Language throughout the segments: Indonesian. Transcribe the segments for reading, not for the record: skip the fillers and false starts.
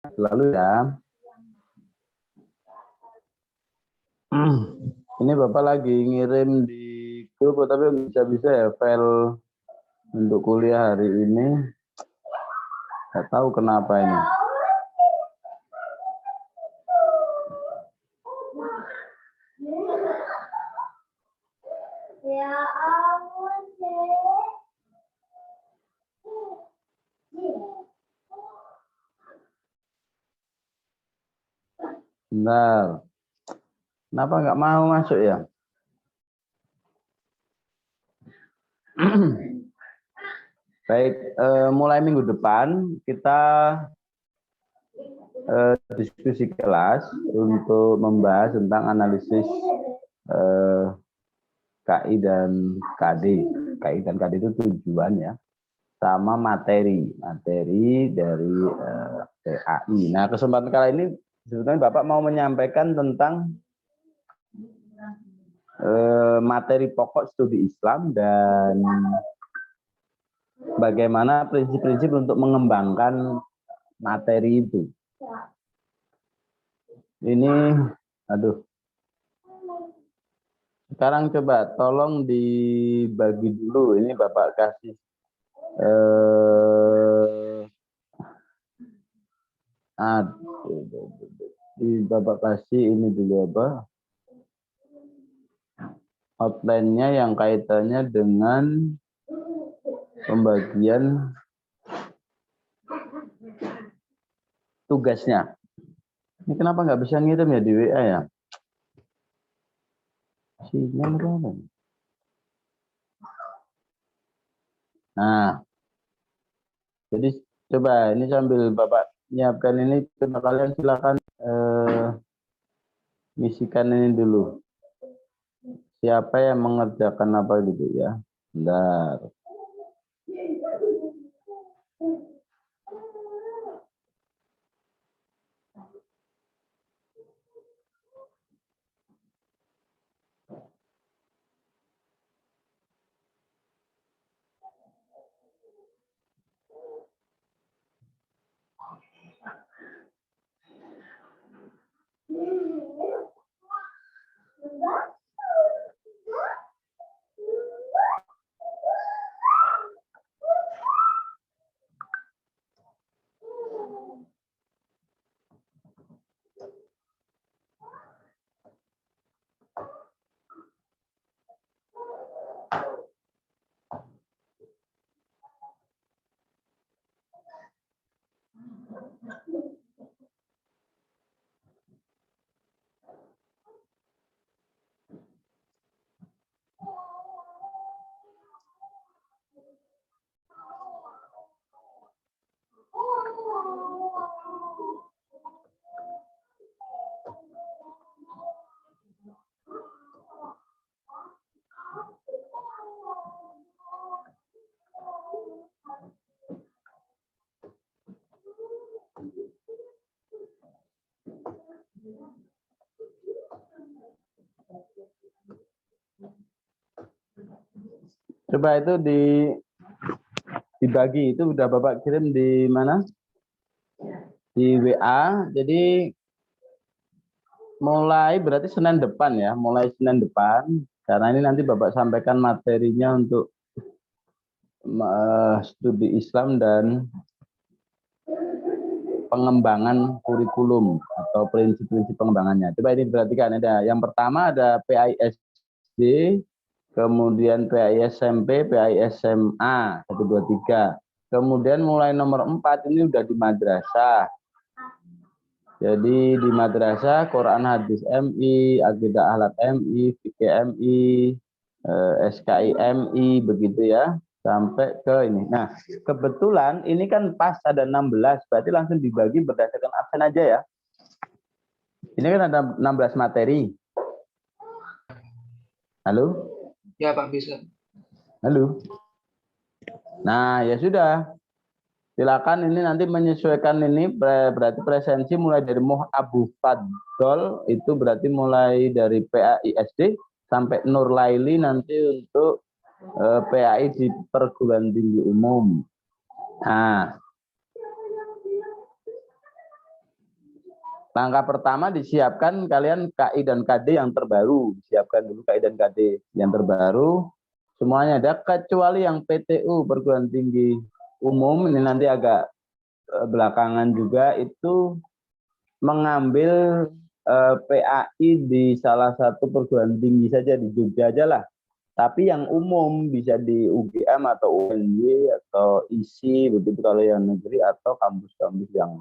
selalu ya. Ini Bapak lagi ngirim di grup, tapi bisa-bisa ya file untuk kuliah hari ini. Nggak tahu kenapa ini. Ya ampun, Bentar. Kenapa nggak mau masuk ya? Baik, mulai minggu depan kita diskusi kelas untuk membahas tentang analisis KI dan KD. KI dan KD itu tujuan ya, sama materi dari PAI. Nah, kesempatan kali ini sebetulnya Bapak mau menyampaikan tentang materi pokok studi Islam dan bagaimana prinsip-prinsip untuk mengembangkan materi itu. Ini, aduh. Sekarang coba tolong dibagi dulu. Ini Bapak kasih Bapak kasih ini dulu apa? Outline-nya yang kaitannya dengan pembagian tugasnya. Ini kenapa nggak bisa ngirim ya di WA ya? Sinyal berapa? Nah, jadi coba ini sambil Bapak nyiapkan ini, coba kalian silakan ngisikan ini dulu. Siapa yang mengerjakan apa gitu ya? Bentar. Coba itu dibagi, itu udah Bapak kirim di mana? Di WA. Jadi mulai berarti Senin depan ya, mulai Senin depan. Karena ini nanti Bapak sampaikan materinya untuk studi Islam dan pengembangan kurikulum atau prinsip-prinsip pengembangannya. Coba ini perhatikan, ada yang pertama ada PAISD, kemudian PAISMP, PAISMA 1 2 3. Kemudian mulai nomor 4 ini udah di madrasah. Jadi di madrasah Quran Hadis MI, Aqidah Ahlak MI, Fikih MI, SKI MI begitu ya. Sampai ke ini. Nah, kebetulan ini kan pas ada 16, berarti langsung dibagi berdasarkan absen aja ya. Ini kan ada 16 materi. Halo? Ya Pak, bisa. Halo? Nah, ya sudah. Silakan ini nanti menyesuaikan ini, berarti presensi mulai dari Moh Abu Fadl, itu berarti mulai dari PAISD sampai Nur Laili nanti untuk PAI di perguruan tinggi umum. Nah, Langkah pertama disiapkan kalian KI dan KD yang terbaru. Siapkan dulu KI dan KD yang terbaru. Semuanya ada kecuali yang PTU perguruan tinggi umum ini nanti agak belakangan juga itu mengambil PAI di salah satu perguruan tinggi saja di Jogja aja lah. Tapi yang umum bisa di UGM atau UNY atau ISI begitu kalau yang negeri atau kampus-kampus yang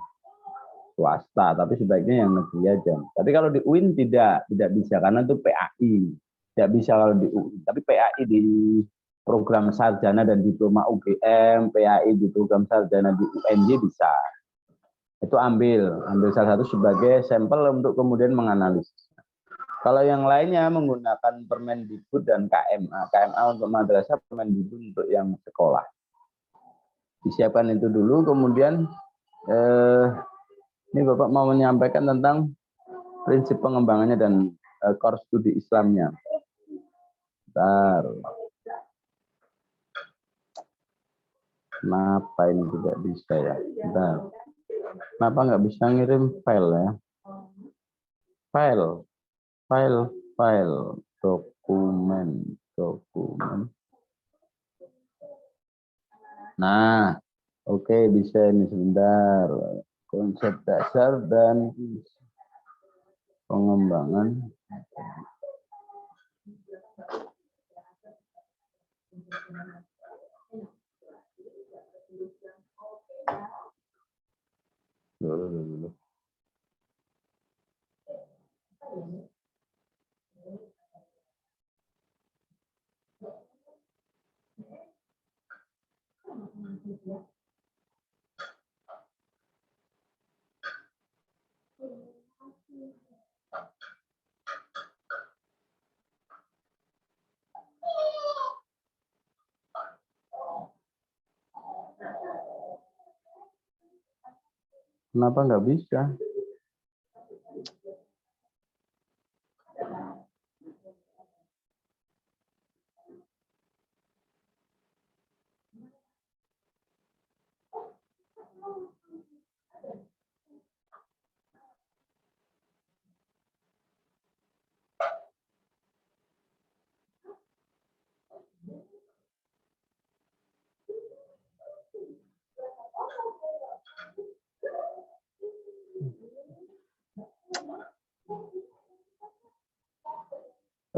swasta. Tapi sebaiknya yang negeri aja. Tapi kalau di UIN tidak bisa karena itu PAI. Tidak bisa kalau di UIN. Tapi PAI di program sarjana dan diploma UGM, PAI di program sarjana di UNY bisa. Itu ambil salah satu sebagai sampel untuk kemudian menganalisis. Kalau yang lainnya menggunakan Permendikbud dan KMA. KMA untuk madrasah, Permendikbud untuk yang sekolah. Disiapkan itu dulu, kemudian ini Bapak mau menyampaikan tentang prinsip pengembangannya dan core studi Islamnya. Bentar. Kenapa ini tidak bisa ya? Bentar. Kenapa nggak bisa ngirim file ya? File, dokumen. Nah, oke, bisa ini sebentar. Konsep dasar dan pengembangan. Dulu. Kenapa nggak bisa?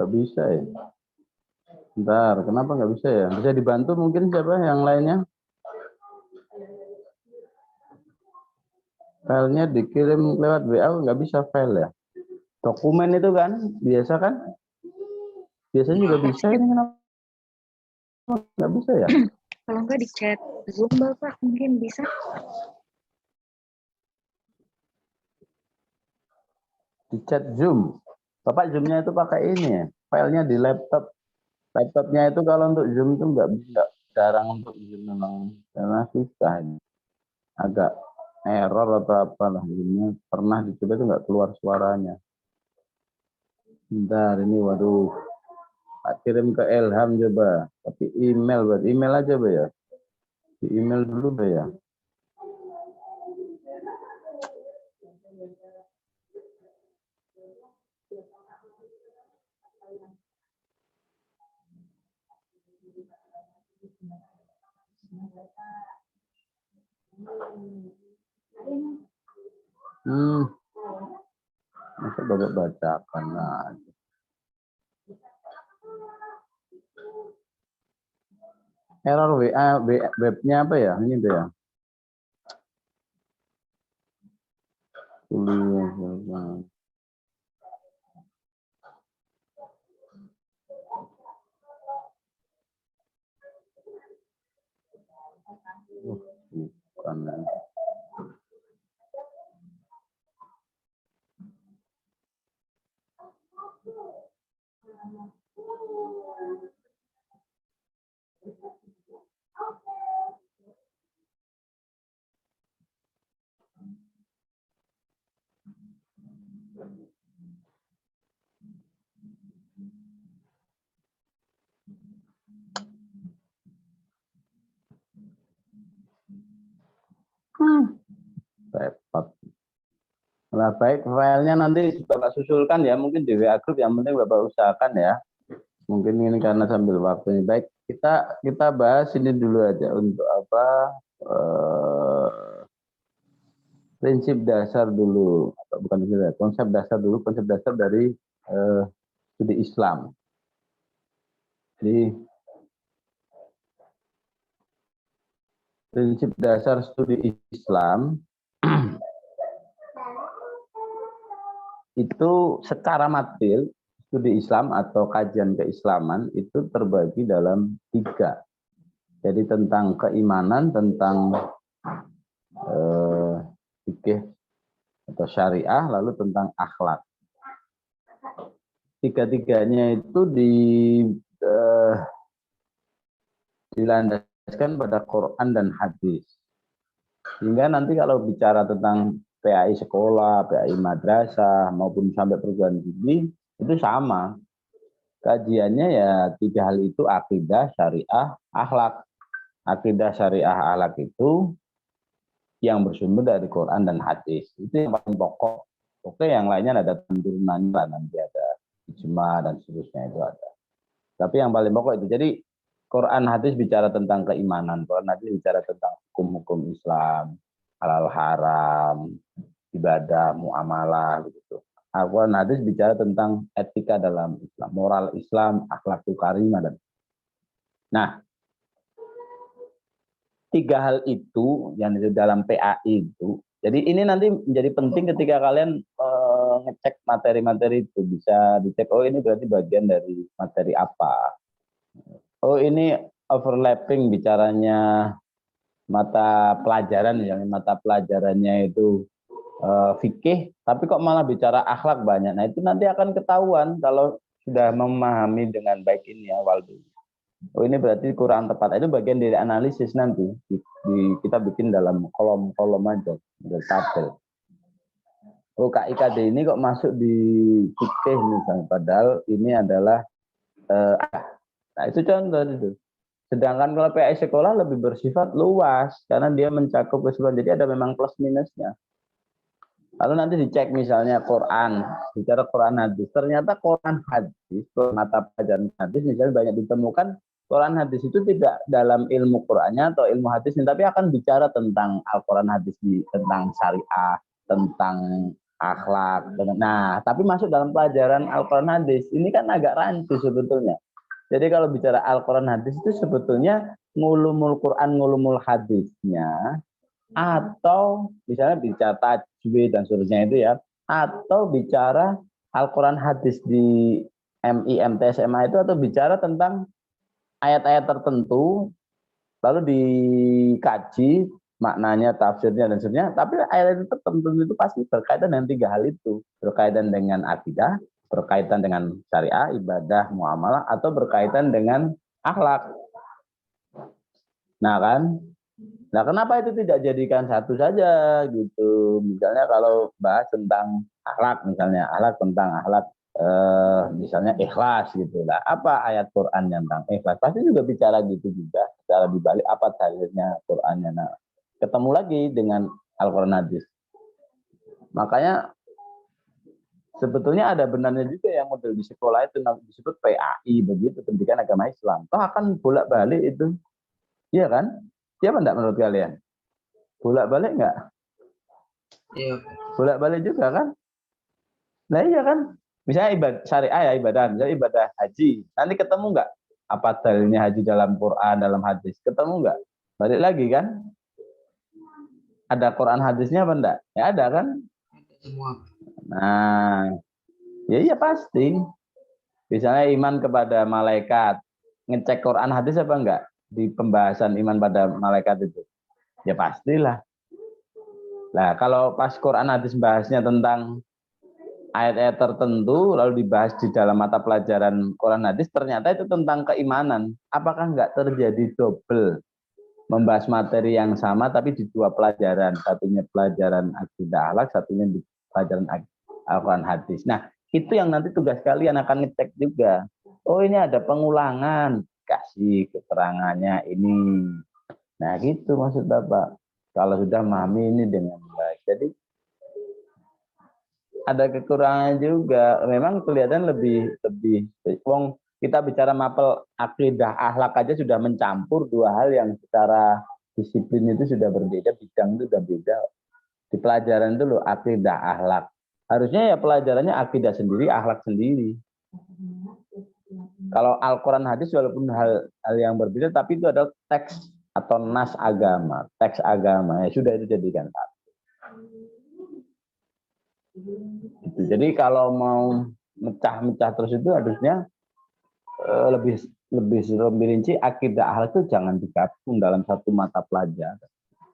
Nggak bisa ya? Bentar, kenapa nggak bisa ya? Bisa dibantu mungkin siapa yang lainnya? Filenya dikirim lewat WA, nggak bisa file ya? Dokumen itu kan, biasa kan? Biasanya juga bisa, ini kenapa nggak bisa ya? Kalau nggak di chat Zoom Bapak mungkin bisa. Di chat Zoom. Bapak Zoom-nya itu pakai ini ya? Filenya di laptop. Laptopnya itu kalau untuk Zoom itu nggak bisa. Jarang untuk Zoom memang. Karena susah ini. Agak error atau apalah. Zoom-nya pernah dicoba itu nggak keluar suaranya. Bentar, ini waduh. Pak kirim ke Elham coba. Tapi email, buat email aja Pak ya. Di email dulu Pak ya. Masa Bapak bacakan aja. Error WA, webnya apa ya? Ini Pak ya. Tulis. Bukan. Repot. Nah, baik, filenya nanti Bapak susulkan ya, mungkin di WA Group, yang penting Bapak usahakan ya. Mungkin ini karena sambil waktunya. Baik, kita bahas ini dulu aja untuk apa, prinsip dasar dulu, atau bukan prinsip dasar, konsep dasar dulu, konsep dasar dari studi Islam. Jadi prinsip dasar studi Islam itu secara material, studi Islam atau kajian keislaman itu terbagi dalam 3. Jadi tentang keimanan, tentang fikih atau syariah, lalu tentang akhlak. 3-tiganya itu dilandaskan pada Quran dan hadis. Sehingga nanti kalau bicara tentang PAI sekolah, PAI madrasah, maupun sampai perguruan tinggi, itu sama. Kajiannya ya 3 hal itu, akidah, syariah, akhlak. Akidah, syariah, akhlak itu yang bersumber dari Quran dan hadis. Itu yang paling pokok. Oke, yang lainnya ada turunannya lah, nanti ada ijma dan seterusnya itu ada. Tapi yang paling pokok itu. Jadi Quran hadis bicara tentang keimanan, Quran hadis bicara tentang hukum-hukum Islam, halal haram, ibadah, muamalah gitu. Quran hadis bicara tentang etika dalam Islam, moral Islam, akhlakul karimah dan. Nah, 3 hal itu yang di dalam PAI itu. Jadi ini nanti menjadi penting ketika kalian ngecek materi-materi itu, bisa dicek, oh ini berarti bagian dari materi apa. Oh ini overlapping bicaranya mata pelajaran, yang mata pelajarannya itu fikih, tapi kok malah bicara akhlak banyak. Nah itu nanti akan ketahuan kalau sudah memahami dengan baik ini ya, Waldo. Oh ini berarti kurang tepat. Itu bagian dari analisis nanti. Kita bikin dalam kolom-kolom aja, dari tabel. Oh KIKD ini kok masuk di fikih misalnya, padahal ini adalah nah itu contoh itu. Sedangkan kalau PAI sekolah lebih bersifat luas karena dia mencakup keseluruhan. Jadi ada memang plus minusnya. Lalu nanti dicek misalnya Quran, bicara Quran hadis. Ternyata Quran hadis, mata pelajaran hadis misalnya banyak ditemukan Quran hadis itu tidak dalam ilmu Qurannya atau ilmu hadisnya, tapi akan bicara tentang Al-Quran hadis, tentang syariah, tentang akhlak. Nah, tapi masuk dalam pelajaran Al-Quran hadis. Ini kan agak rancu sebetulnya. Jadi kalau bicara Al-Quran hadis itu sebetulnya ngulumul Quran, ngulumul hadisnya, atau misalnya bicara tajwid dan seterusnya itu ya, atau bicara Al-Quran hadis di MI, MT, SMA itu, atau bicara tentang ayat-ayat tertentu, lalu dikaji maknanya, tafsirnya dan seterusnya. Tapi ayat tertentu itu pasti berkaitan dengan 3 hal itu, berkaitan dengan akidah, berkaitan dengan syariah, ibadah, muamalah, atau berkaitan dengan akhlak. Nah kan, nah kenapa itu tidak jadikan satu saja gitu? Misalnya kalau bahas tentang akhlak, misalnya akhlak tentang akhlak, misalnya ikhlas gitu lah. Apa ayat Quran yang tentang ikhlas? Pasti juga bicara gitu juga. Secara dibalik apa dalilnya Qurannya. Nah, ketemu lagi dengan Al-Quran hadis. Makanya sebetulnya ada benarnya juga yang model di sekolah itu disebut PAI begitu, pendidikan agama Islam. Toh akan bolak-balik itu, iya kan? Siapa enggak menurut kalian? Bolak-balik enggak? Iya. Bolak-balik juga kan? Nah iya kan? Misalnya ibadah syariah ya, misalnya ibadah haji. Nanti ketemu enggak apa dalilnya haji dalam Quran, dalam hadis? Ketemu enggak? Balik lagi kan? Ada Quran hadisnya apa enggak? Ya ada kan? Ada semua. Nah, ya iya pasti. Misalnya iman kepada malaikat, ngecek Quran hadis apa enggak di pembahasan iman pada malaikat itu? Ya pastilah. Nah, kalau pas Quran hadis bahasnya tentang ayat-ayat tertentu lalu dibahas di dalam mata pelajaran Quran hadis, ternyata itu tentang keimanan. Apakah enggak terjadi double membahas materi yang sama tapi di 2 pelajaran, satunya pelajaran akidah akhlak, satunya di pelajaran Al-Quran hadis. Nah, itu yang nanti tugas kalian akan ngecek juga. Oh, ini ada pengulangan, kasih keterangannya ini. Nah, gitu maksud Bapak. Kalau sudah memahami ini dengan baik. Jadi ada kekurangannya juga. Memang kelihatan lebih wong kita bicara mapel akidah akhlak aja sudah mencampur dua hal yang secara disiplin itu sudah berbeda, bidang itu sudah beda. Di pelajaran itu loh akidah akhlak. Harusnya ya pelajarannya akidah sendiri, akhlak sendiri. Kalau Al-Quran hadis walaupun hal yang berbeda, tapi itu adalah teks atau nas agama, teks agama. Ya sudah itu jadikan satu. Gitu. Jadi kalau mau mecah-mecah terus itu harusnya lebih rinci akidah akhlak itu jangan digabung dalam satu mata pelajaran.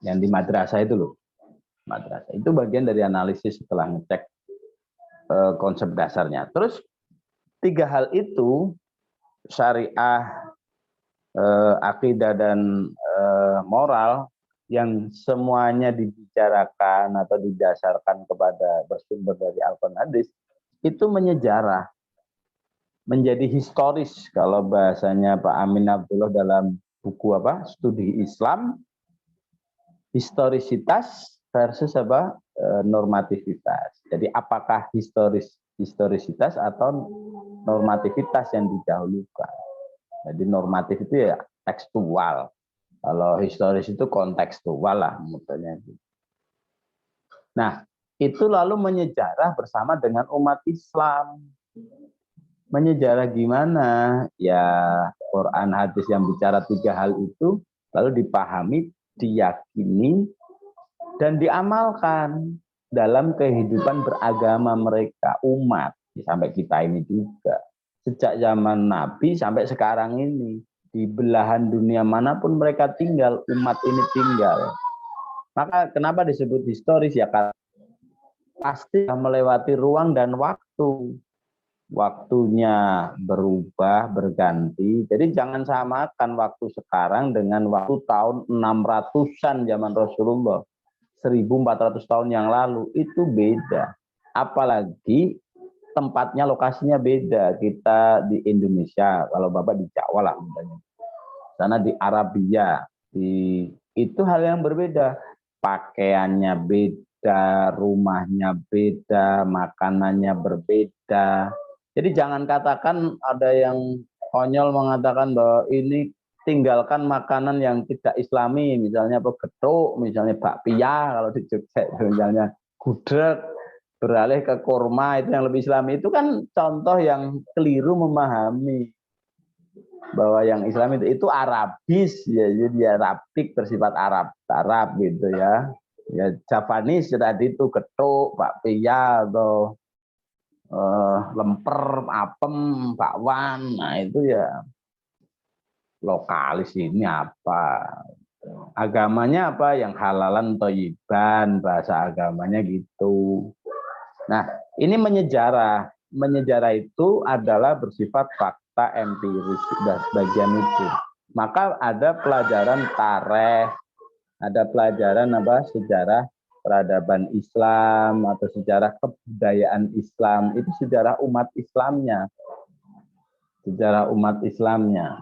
Yang di madrasah itu loh. Madrasah itu bagian dari analisis setelah ngecek konsep dasarnya. Terus tiga hal itu syariah, akidah dan moral yang semuanya dibicarakan atau didasarkan kepada bersumber dari Al-Quran hadis itu menyejarah, menjadi historis kalau bahasanya Pak Amin Abdullah dalam buku apa studi Islam, historisitas versus apa normativitas. Jadi apakah historisitas atau normativitas yang didahulukan? Jadi normatif itu ya tekstual. Kalau historis itu kontekstual lah menurutnya. Nah, itu lalu menyejarah bersama dengan umat Islam. Menyejarah gimana? Ya, Quran hadis yang bicara tiga hal itu lalu dipahami, diyakini, dan diamalkan dalam kehidupan beragama mereka, umat. Sampai kita ini juga. Sejak zaman Nabi sampai sekarang ini. Di belahan dunia manapun mereka tinggal, umat ini tinggal. Maka kenapa disebut historis? Ya karena pasti melewati ruang dan waktu. Waktunya berubah, berganti. Jadi jangan samakan waktu sekarang dengan waktu tahun 600-an zaman Rasulullah. 1400 tahun yang lalu. Itu beda. Apalagi tempatnya, lokasinya beda. Kita di Indonesia, kalau Bapak di Jawa lah. Sana di Arabia, itu hal yang berbeda. Pakaiannya beda, rumahnya beda, makanannya berbeda. Jadi jangan katakan ada yang konyol mengatakan bahwa ini tinggalkan makanan yang tidak islami, misalnya apa getuk, misalnya bakpia kalau di Jogja, misalnya gudeg, beralih ke kurma itu yang lebih islami. Itu kan contoh yang keliru memahami bahwa yang Islam itu Arabis ya, jadi Arabik bersifat Arab gitu ya. Ya Javanese tadi itu getuk, bakpia atau lemper, apem, bakwan. Nah itu ya lokalis ini apa? Agamanya apa? Yang halalan toyiban, bahasa agamanya gitu. Nah, ini menyejarah. Menyejarah itu adalah bersifat fakta empiris dan bagian itu. Maka ada pelajaran tarikh, ada pelajaran apa sejarah peradaban Islam atau sejarah kebudayaan Islam. Itu sejarah umat Islamnya. Sejarah umat Islamnya.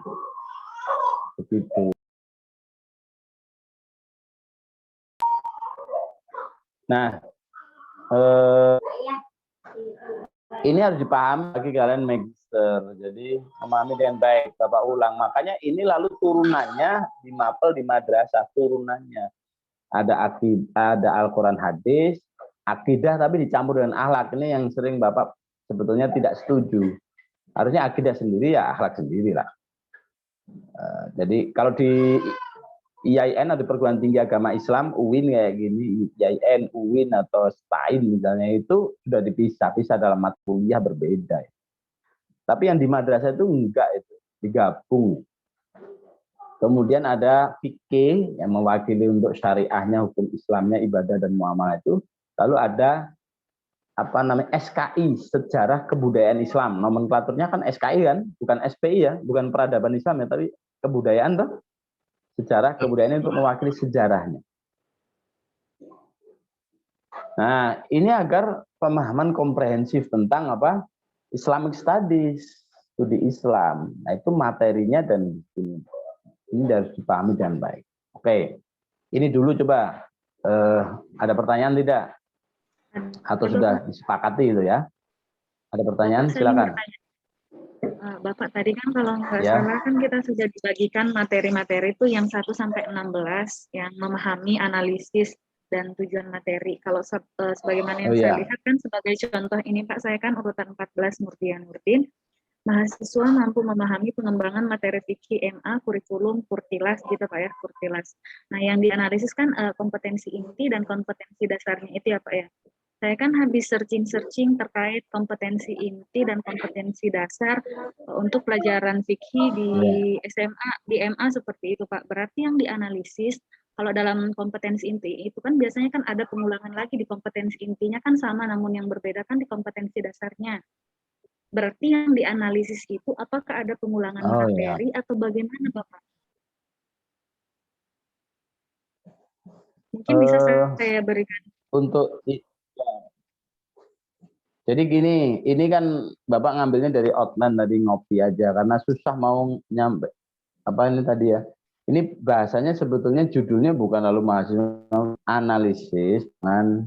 Begitu. Nah, ini harus dipahami bagi kalian magister. Jadi memahami dengan baik, Bapak ulang. Makanya ini lalu turunannya di mapel di madrasah, turunannya ada akidah, ada Al-Quran hadis, akidah tapi dicampur dengan akhlak. Ini yang sering Bapak sebetulnya tidak setuju. Harusnya akidah sendiri ya akhlak sendiri lah. Jadi kalau di IAIN atau Perguruan Tinggi Agama Islam, UIN kayak gini, IAIN, UIN atau STAIN misalnya itu sudah dipisah dalam mata kuliah berbeda. Tapi yang di madrasah itu enggak, itu digabung. Kemudian ada fikih yang mewakili untuk syariahnya, hukum Islamnya, ibadah dan muamalah itu. Lalu ada apa namanya SKI, sejarah kebudayaan Islam. Nomenklaturnya kan SKI kan, bukan SPI ya, bukan peradaban Islam ya, tapi kebudayaan tuh. Sejarah kebudayaan untuk mewakili sejarahnya. Nah, ini agar pemahaman komprehensif tentang apa? Islamic Studies, studi Islam. Nah, itu materinya dan ini harus dipahami dengan baik. Oke, ini dulu coba. Ada pertanyaan tidak? Atau Ada, sudah Bapak. disepakati itu ya? Ada pertanyaan? Bapak, saya ingin Silakan. bertanya. Bapak, tadi kan kalau nggak Ya. salah kan kita sudah dibagikan materi-materi itu yang 1 sampai 16 yang memahami analisis dan tujuan materi. Kalau sebagaimana yang Oh saya ya. lihat kan sebagai contoh ini Pak, saya kan urutan 14 Murdian Nurdin. Mahasiswa mampu memahami pengembangan materi fikih MA, kurikulum, kurtilas gitu Pak ya, kurtilas. Nah yang dianalisis kan kompetensi inti dan kompetensi dasarnya itu ya Pak ya. Saya kan habis searching-searching terkait kompetensi inti dan kompetensi dasar untuk pelajaran fikih di Ya. SMA, di MA seperti itu Pak. Berarti yang dianalisis kalau dalam kompetensi inti itu kan biasanya kan ada pengulangan lagi di kompetensi intinya kan sama, namun yang berbeda kan di kompetensi dasarnya. Berarti yang dianalisis itu apakah ada pengulangan Oh ya. materi atau bagaimana Bapak? Mungkin bisa saya berikan. Untuk jadi gini, ini kan Bapak ngambilnya dari outline tadi ngopi aja karena susah mau nyampe apa ini tadi ya. Ini bahasanya sebetulnya judulnya bukan lalu mahasiswa analisis dengan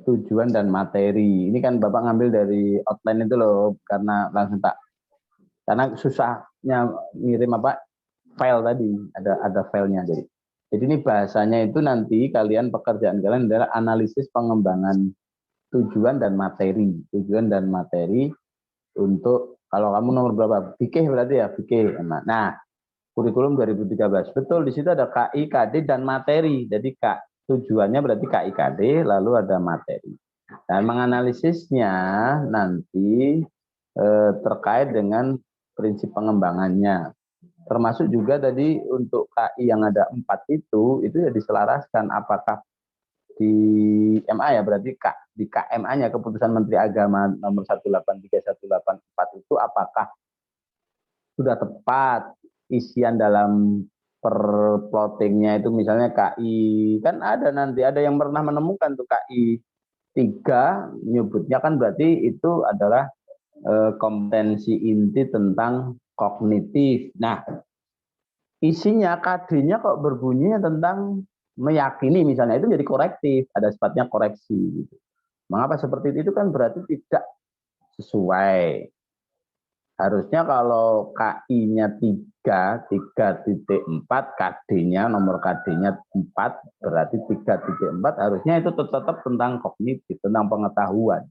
tujuan dan materi. Ini kan Bapak ngambil dari outline itu loh karena langsung karena susahnya ngirim apa file tadi, ada filenya jadi ini bahasanya itu nanti pekerjaan kalian adalah analisis pengembangan tujuan dan materi untuk kalau kamu nomor berapa? Fikih berarti ya, fikih. Nah, kurikulum 2013. Betul, di situ ada KI, KD dan materi. Jadi tujuannya berarti KI, KD, lalu ada materi. Dan menganalisisnya nanti terkait dengan prinsip pengembangannya. Termasuk juga tadi untuk KI yang ada 4 itu ya diselaraskan apakah di MA ya berarti di KMA-nya keputusan Menteri Agama nomor 183184 itu apakah sudah tepat isian dalam per plottingnya itu misalnya KI kan ada yang pernah menemukan tuh KI 3 nyebutnya kan berarti itu adalah kompetensi inti tentang kognitif. Nah, isinya KD-nya kok berbunyi tentang meyakini misalnya itu jadi korektif, ada sifatnya koreksi gitu. Mengapa seperti itu kan berarti tidak sesuai. Harusnya kalau KI-nya 3.4, KD-nya nomor KD-nya 4, berarti 3.4 harusnya itu tetap tentang kognitif, tentang pengetahuan.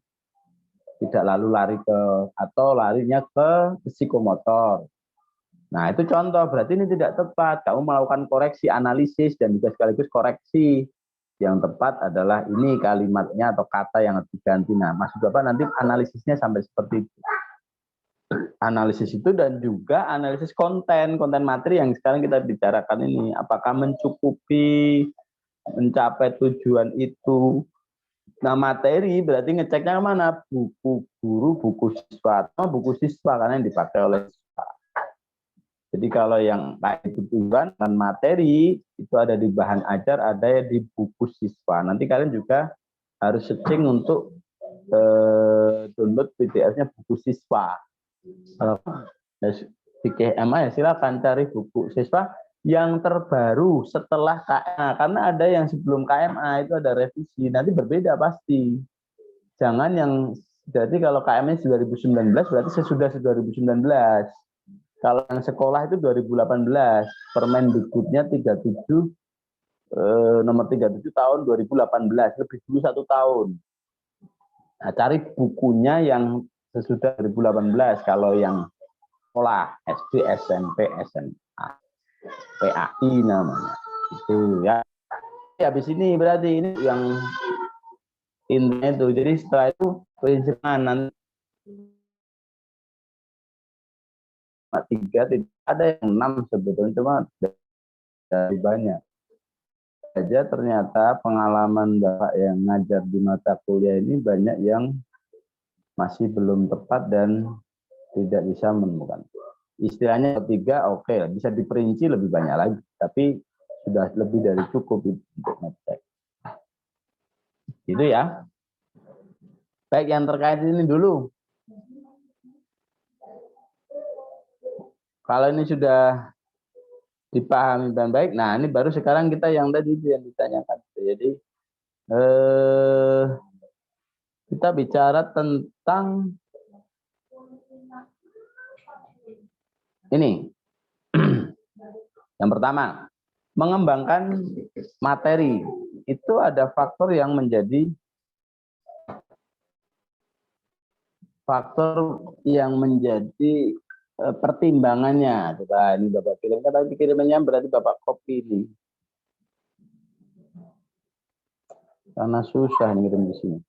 Tidak lalu larinya ke psikomotor. Nah, itu contoh, berarti ini tidak tepat. Kamu melakukan koreksi, analisis, dan juga sekaligus koreksi. Yang tepat adalah ini kalimatnya atau kata yang harus diganti. Nah, maksud Bapak nanti analisisnya sampai seperti itu. Analisis itu dan juga analisis konten materi yang sekarang kita bicarakan ini. Apakah mencukupi, mencapai tujuan itu. Nah, materi berarti ngeceknya mana? Buku guru, buku siswa, karena yang dipakai oleh siswa. Jadi kalau yang kayak tujuan dan materi itu ada di bahan ajar, ada di buku siswa. Nanti kalian juga harus searching untuk download PDF-nya buku siswa. Kalau fikih MA ya silakan cari buku siswa yang terbaru setelah KMA, karena ada yang sebelum KMA itu ada revisi, nanti berbeda pasti. Jangan yang jadi kalau KMA 2019 berarti sesudah 2019. Kalau yang sekolah itu 2018, Permendikbudnya 37 nomor 37 tahun 2018, lebih dulu 1 tahun. Nah, cari bukunya yang sesudah 2018 kalau yang sekolah SD, SMP, SMA, PAI namanya. Itu ya. Habis ini berarti ini yang intinya itu. Jadi setelah itu prinsip nanti 3 tidak ada yang 6 sebetulnya cuma dari banyak. Saja ternyata pengalaman Bapak yang ngajar di mata kuliah ini banyak yang masih belum tepat dan tidak bisa menemukan. Istilahnya 3 oke, bisa diperinci lebih banyak lagi, tapi sudah lebih dari cukup untuk ngecek. Gitu ya. Baik, yang terkait ini dulu. Kalau ini sudah dipahami dengan baik, nah ini baru sekarang kita yang tadi yang ditanyakan. Jadi Kita bicara tentang ini. Yang pertama, mengembangkan materi. Itu ada faktor yang menjadi pertimbangannya. Coba ini Bapak kirimkan, tapi kirimannya berarti Bapak copy ini. Karena susah ngirim di sini.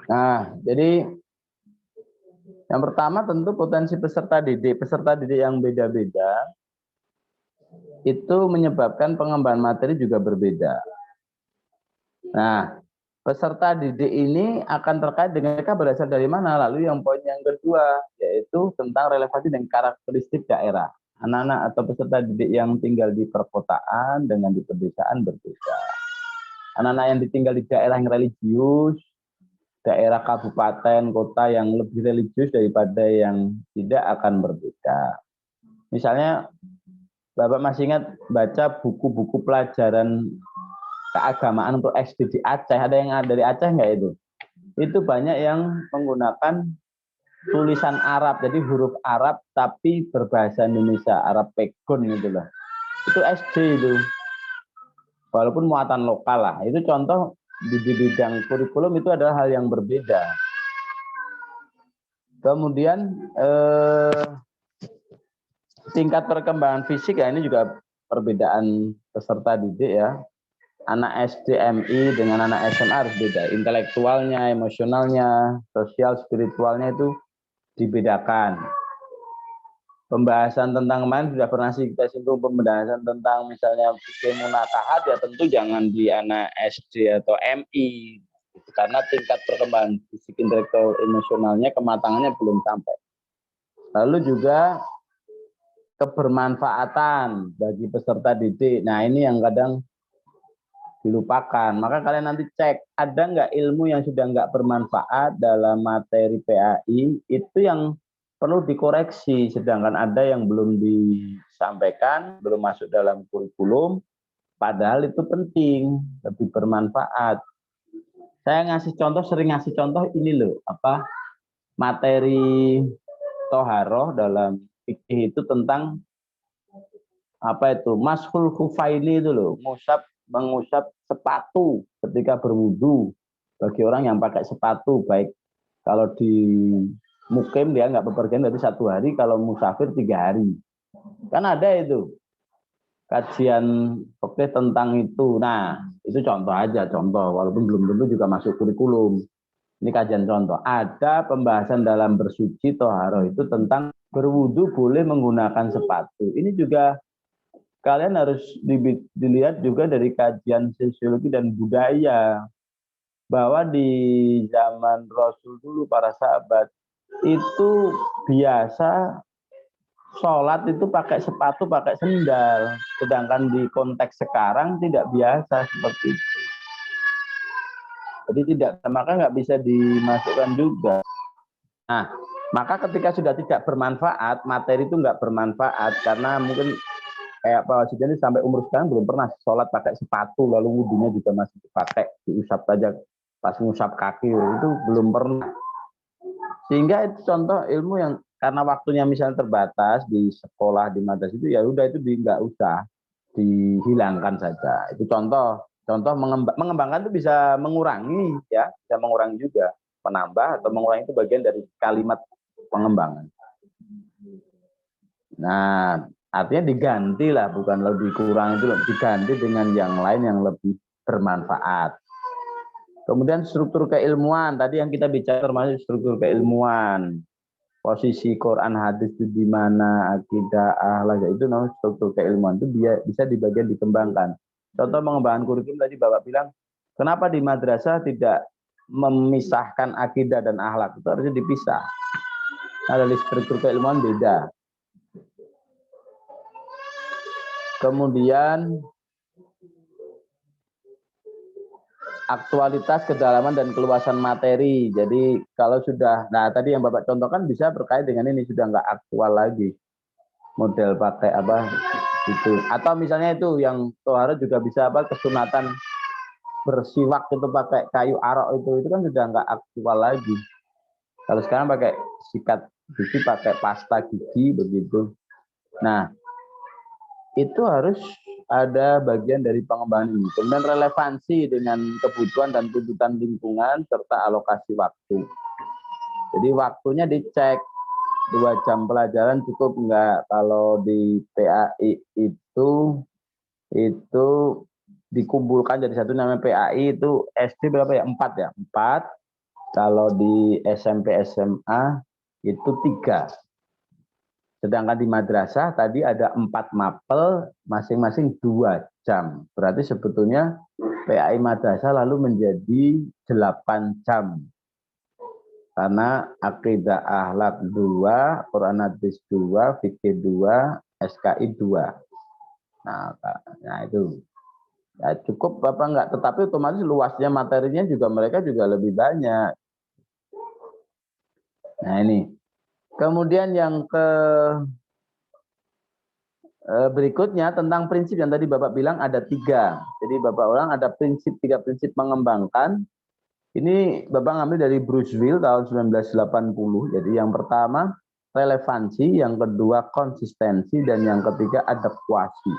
Nah, jadi yang pertama tentu potensi peserta didik. Peserta didik yang beda-beda itu menyebabkan pengembangan materi juga berbeda. Nah, peserta didik ini akan terkait dengan mereka berasal dari mana. Lalu yang poin yang kedua, yaitu tentang relevansi dan karakteristik daerah. Anak-anak atau peserta didik yang tinggal di perkotaan dengan di pedesaan berbeda. Anak-anak yang tinggal di daerah yang religius, daerah kabupaten, kota yang lebih religius daripada yang tidak akan berbeda. Misalnya, Bapak masih ingat baca buku-buku pelajaran keagamaan untuk SD di Aceh, ada yang dari Aceh nggak itu? Itu banyak yang menggunakan tulisan Arab, jadi huruf Arab tapi berbahasa Indonesia, Arab Pegon gitu loh. Itu SD itu, walaupun muatan lokal lah. Itu contoh di bidang kurikulum itu adalah hal yang berbeda. Kemudian tingkat perkembangan fisik ya, ini juga perbedaan peserta didik ya. Anak SD MI dengan anak SMA harus beda. Intelektualnya, emosionalnya, sosial, spiritualnya itu dibedakan. Pembahasan tentang kemarin sudah pernah kita singgung, pembahasan tentang misalnya fikih munakahat ya tentu jangan di anak SD atau MI. Karena tingkat perkembangan fisik, intelektual, emosionalnya, kematangannya belum sampai. Lalu juga kebermanfaatan bagi peserta didik. Nah ini yang kadang dilupakan. Maka kalian nanti cek, ada nggak ilmu yang sudah nggak bermanfaat dalam materi PAI, itu yang perlu dikoreksi. Sedangkan ada yang belum disampaikan, belum masuk dalam kurikulum, padahal itu penting, lebih bermanfaat. Saya sering ngasih contoh ini loh, materi toharoh dalam fikih itu tentang mashul khufaini itu loh, mengusap sepatu ketika berwudu bagi orang yang pakai sepatu, baik kalau di mukim dia nggak bepergian berarti 1 hari, kalau musafir 3 hari. Kan ada itu kajian fikih tentang itu. Nah, itu contoh aja, contoh, walaupun belum tentu juga masuk kurikulum. Ini kajian contoh. Ada pembahasan dalam bersuci toharoh itu tentang berwudu boleh menggunakan sepatu. Ini juga kalian harus dilihat juga dari kajian sosiologi dan budaya, bahwa di zaman Rasul dulu para sahabat itu biasa sholat itu pakai sepatu, pakai sendal, sedangkan di konteks sekarang tidak biasa seperti itu. Jadi maka nggak bisa dimasukkan juga. Nah, maka ketika sudah tidak bermanfaat, materi itu nggak bermanfaat karena mungkin kayak Pak Wasidani sampai umur sekarang belum pernah sholat pakai sepatu, lalu wudhunya juga masih dipakai, diusap saja pas ngusap kaki, itu belum pernah. Sehingga itu contoh ilmu yang karena waktunya misalnya terbatas di sekolah, di madrasah itu ya udah itu nggak usah dihilangkan saja. Itu contoh mengembangkan itu bisa mengurangi ya, bisa mengurangi juga, menambah atau mengurangi itu bagian dari kalimat pengembangan. Nah, artinya diganti lah, bukan lebih kurang, itu diganti dengan yang lain yang lebih bermanfaat. Kemudian struktur keilmuan, tadi yang kita bicara termasuk struktur keilmuan. Posisi Quran hadis itu di mana, akidah, akhlak, itu namanya struktur keilmuan, itu bisa di bagian dikembangkan. Contoh mengembangkan kurikulum tadi Bapak bilang, kenapa di madrasah tidak memisahkan akidah dan akhlak, itu harusnya dipisah. Nah, dari struktur keilmuan beda. Kemudian aktualitas, kedalaman, dan keluasan materi. Jadi kalau sudah, nah tadi yang Bapak contohkan bisa berkait dengan ini, sudah nggak aktual lagi. Model pakai apa itu. Atau misalnya itu yang tohara juga bisa apa, kesunatan bersiwak itu pakai kayu arok itu kan sudah nggak aktual lagi. Kalau sekarang pakai sikat gigi, pakai pasta gigi begitu. Nah, itu harus ada bagian dari pengembangan ini. Kemudian relevansi dengan kebutuhan dan tuntutan lingkungan serta alokasi waktu. Jadi waktunya dicek, 2 jam pelajaran cukup enggak? Kalau di PAI itu dikumpulkan jadi satu, namanya PAI itu SD berapa ya? 4 ya? 4. Kalau di SMP SMA itu 3. Sedangkan di madrasah tadi ada 4 mapel, masing-masing 2 jam. Berarti sebetulnya PAI madrasah lalu menjadi 8 jam. Karena akidah akhlak 2, Quran hadis 2, fikih 2, SKI 2. Nah itu. Ya, cukup apa enggak? Tetapi otomatis luasnya materinya juga mereka juga lebih banyak. Nah ini. Kemudian yang berikutnya tentang prinsip yang tadi Bapak bilang ada 3. Jadi Bapak ulang ada 3 prinsip mengembangkan. Ini Bapak ngambil dari Bruce Willis tahun 1980. Jadi yang pertama relevansi, yang kedua konsistensi, dan yang ketiga adaptasi.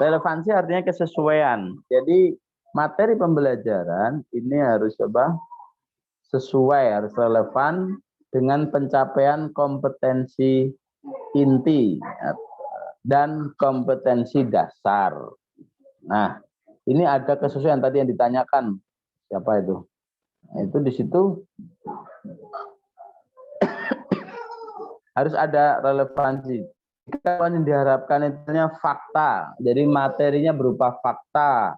Relevansi artinya kesesuaian. Jadi materi pembelajaran ini harus sesuai, harus relevan dengan pencapaian kompetensi inti dan kompetensi dasar. Nah, ini ada kesesuaian tadi yang ditanyakan. Siapa itu? Nah, itu di situ harus ada relevansi. Kalau yang diharapkan itu fakta. Jadi materinya berupa fakta.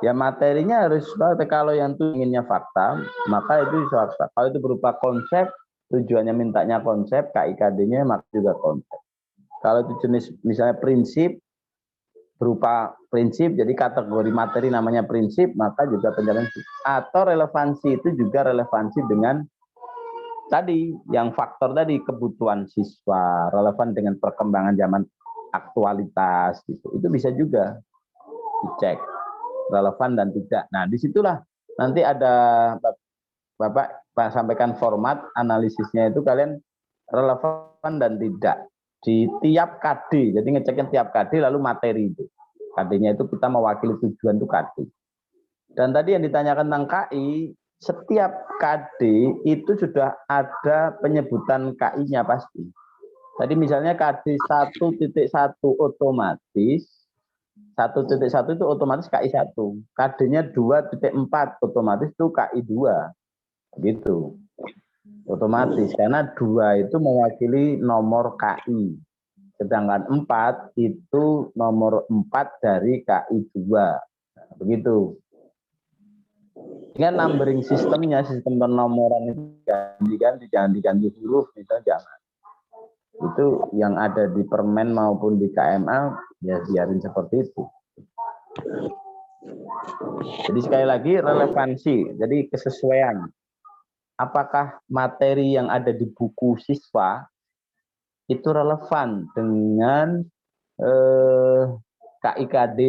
Ya materinya harus, kalau yang itu inginnya fakta, maka itu fakta. Kalau itu berupa konsep, tujuannya mintanya konsep, KIKD-nya maka juga konsep. Kalau itu jenis misalnya prinsip, berupa prinsip, jadi kategori materi namanya prinsip, maka juga penjelasan. Atau relevansi itu juga relevansi dengan tadi, yang faktor tadi, kebutuhan siswa, relevan dengan perkembangan zaman aktualitas, gitu. Itu bisa juga dicek, relevan dan tidak. Nah, disitulah nanti ada Bapak sampaikan format analisisnya itu kalian relevan dan tidak di tiap KD. Jadi ngecekin tiap KD lalu materi itu. KD-nya itu kita mewakili tujuan itu KD. Dan tadi yang ditanyakan tentang KI, setiap KD itu sudah ada penyebutan KI-nya pasti. Tadi misalnya KD 1.1 otomatis 1.1 itu otomatis KI 1. KD-nya 2.4 otomatis itu KI 2. Gitu. Otomatis karena 2 itu mewakili nomor KI. Sedangkan 4 itu nomor 4 dari KI 2. Nah, begitu. Dengan numbering sistemnya, sistem penomoran itu jangan diganti huruf, misalnya jangan. Itu yang ada di permen maupun di KMA, ya biarin seperti itu. Jadi sekali lagi relevansi, jadi kesesuaian. Apakah materi yang ada di buku siswa itu relevan dengan KIKD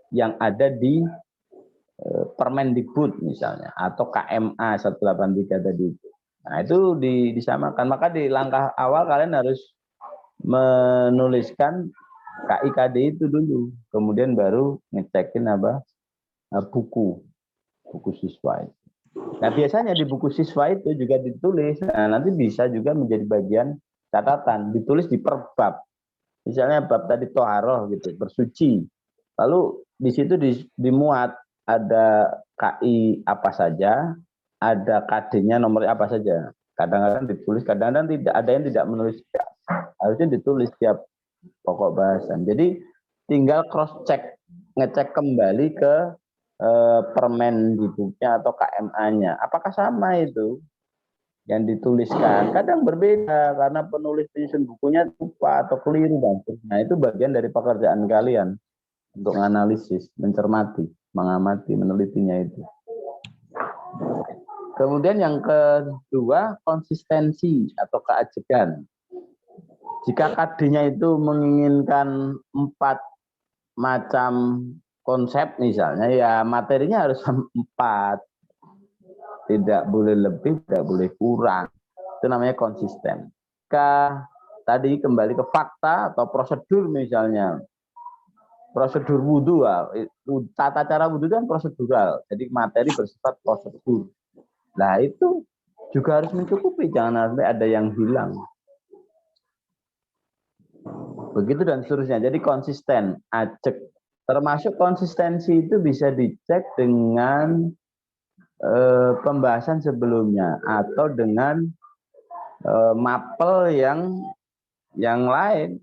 yang ada di Permendikbud misalnya, atau KMA 183 tadi itu. Nah itu disamakan. Maka di langkah awal kalian harus menuliskan KIKD itu dulu, kemudian baru ngecekin buku siswa itu. Nah biasanya di buku siswa itu juga ditulis, nah nanti bisa juga menjadi bagian catatan, ditulis di per bab. Misalnya bab tadi toharoh gitu, bersuci. Lalu di situ dimuat ada KI apa saja, ada KD-nya nomor apa saja. Kadang-kadang ditulis, kadang-kadang tidak, ada yang tidak menulis. Harusnya ditulis tiap pokok bahasan. Jadi tinggal cross check, ngecek kembali ke Permendikbudnya atau KMA-nya. Apakah sama itu yang dituliskan? Kadang berbeda karena penulis penyusun bukunya lupa atau keliru, Bang. Nah, itu bagian dari pekerjaan kalian. untuk menganalisis, mencermati, mengamati, menelitinya itu. Kemudian yang kedua, konsistensi atau keajegan. Jika KD-nya itu menginginkan 4 macam konsep misalnya, ya materinya harus 4. Tidak boleh lebih, tidak boleh kurang. Itu namanya konsisten. Tadi kembali ke fakta atau prosedur misalnya. Prosedur wudhu, tata cara wudhu kan prosedural. Jadi materi bersifat prosedur. Nah itu juga harus mencukupi, jangan sampai ada yang hilang. Begitu dan seterusnya. Jadi konsisten, ajek. Termasuk konsistensi itu bisa dicek dengan pembahasan sebelumnya atau dengan mapel yang lain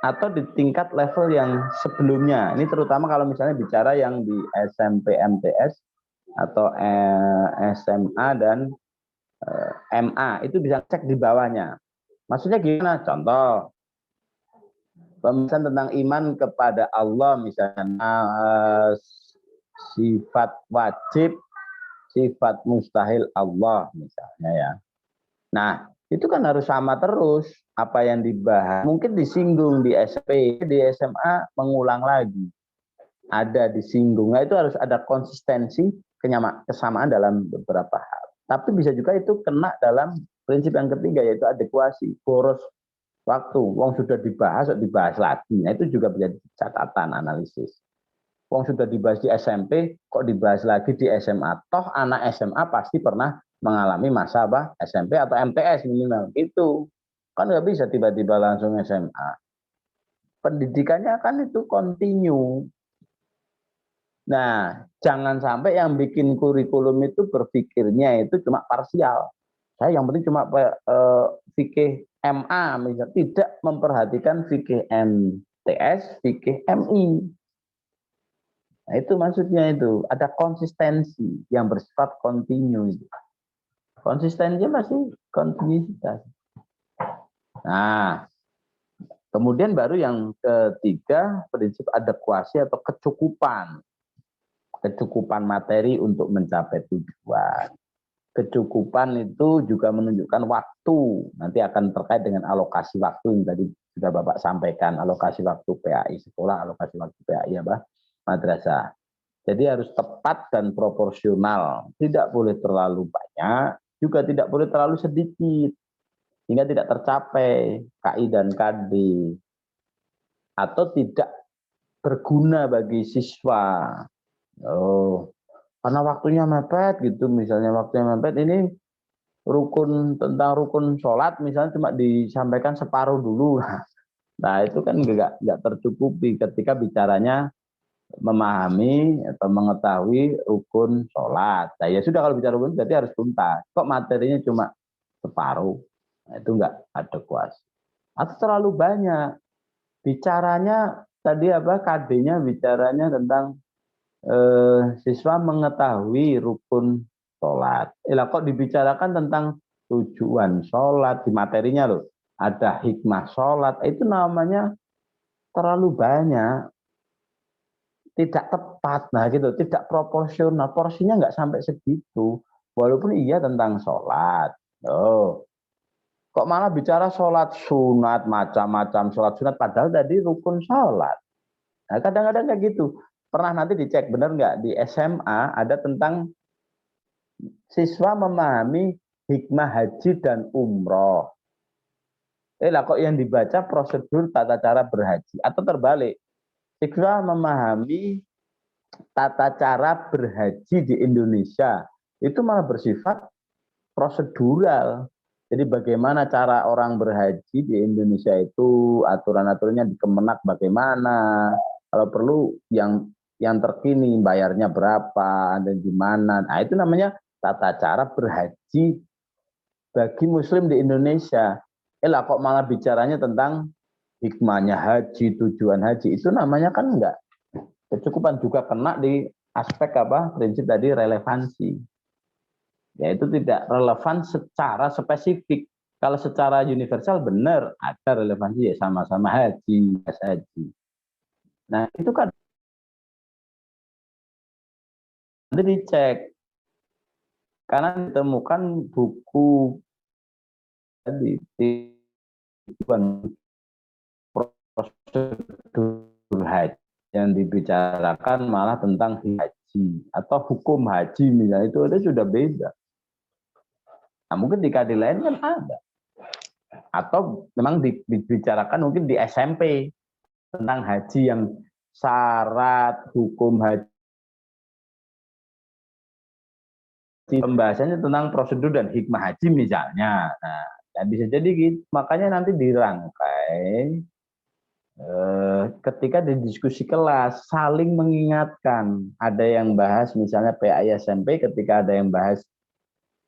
atau di tingkat level yang sebelumnya. Ini terutama kalau misalnya bicara yang di SMP MTS atau SMA dan MA, itu bisa cek di bawahnya. Maksudnya gimana? Contoh, pembahasan tentang iman kepada Allah misalnya, sifat wajib, sifat mustahil Allah misalnya ya. Nah, itu kan harus sama terus apa yang dibahas. Mungkin disinggung di SMP, di SMA mengulang lagi. Ada disinggung. Nah, itu harus ada konsistensi, kesamaan dalam beberapa hal. Tapi bisa juga itu kena dalam prinsip yang ketiga, yaitu adekuasi. Boros waktu. Wong sudah dibahas lagi. Nah, itu juga menjadi catatan analisis. Wong sudah dibahas di SMP, kok dibahas lagi di SMA. Toh anak SMA pasti pernah mengalami masa SMP atau MTS minimal. Itu kan nggak bisa tiba-tiba langsung SMA. Pendidikannya kan itu continue. Nah, jangan sampai yang bikin kurikulum itu berpikirnya itu cuma parsial. Saya yang penting cuma fikih MA, misalnya tidak memperhatikan fikih MTS, fikih MI. Nah, itu maksudnya itu ada konsistensi yang bersifat kontinu. Konsistensinya masih kontinuitas. Nah, kemudian baru yang ketiga, prinsip adekuasi atau kecukupan. Kecukupan materi untuk mencapai tujuan. Kecukupan itu juga menunjukkan waktu. Nanti akan terkait dengan alokasi waktu yang tadi sudah Bapak sampaikan. Alokasi waktu PAI sekolah, alokasi waktu PAI madrasah. Jadi harus tepat dan proporsional. Tidak boleh terlalu banyak, juga tidak boleh terlalu sedikit. Sehingga tidak tercapai KI dan KD. Atau tidak berguna bagi siswa. Oh, karena waktunya mepet gitu, misalnya waktunya mepet, ini tentang rukun sholat misalnya cuma disampaikan separuh dulu. Nah itu kan nggak tercukupi ketika bicaranya memahami atau mengetahui rukun sholat. Nah, ya sudah, kalau bicara rukun berarti harus tuntas. Kok materinya cuma separuh? Nah, itu nggak adekuasi. Atau terlalu banyak. Bicaranya tadi KD-nya bicaranya tentang siswa mengetahui rukun sholat. Kok dibicarakan tentang tujuan sholat di materinya loh. Ada hikmah sholat. Itu namanya terlalu banyak. Tidak tepat, nah gitu, tidak proporsional, porsinya nggak sampai segitu. Walaupun iya tentang sholat, kok malah bicara sholat sunat, macam-macam sholat sunat, padahal tadi rukun sholat. Nah kadang-kadang kayak gitu. Pernah nanti dicek benar nggak di SMA ada tentang siswa memahami hikmah haji dan umroh. Kok yang dibaca prosedur tata cara berhaji atau terbalik. Siswa memahami tata cara berhaji di Indonesia itu malah bersifat prosedural. Jadi bagaimana cara orang berhaji di Indonesia itu, aturan-aturannya di Kemenak bagaimana, kalau perlu yang terkini bayarnya berapa dan gimana. Nah itu namanya tata cara berhaji bagi Muslim di Indonesia. Kok malah bicaranya tentang hikmahnya haji, tujuan haji, itu namanya kan enggak. Kecukupan juga kena di aspek prinsip tadi relevansi. Yaitu tidak relevan secara spesifik. Kalau secara universal benar ada relevansi, ya sama-sama haji. Nah itu kan nanti dicek karena ditemukan buku tadi prosedur haji yang dibicarakan malah tentang haji atau hukum haji misalnya itu sudah beda. Nah, mungkin di KD lain kan ada. Atau memang dibicarakan mungkin di SMP tentang haji yang syarat hukum haji, pembahasannya tentang prosedur dan hikmah haji misalnya. Nah, bisa jadi gitu. Makanya nanti dirangkai ketika di diskusi kelas saling mengingatkan. Ada yang bahas misalnya PAI SMP, ketika ada yang bahas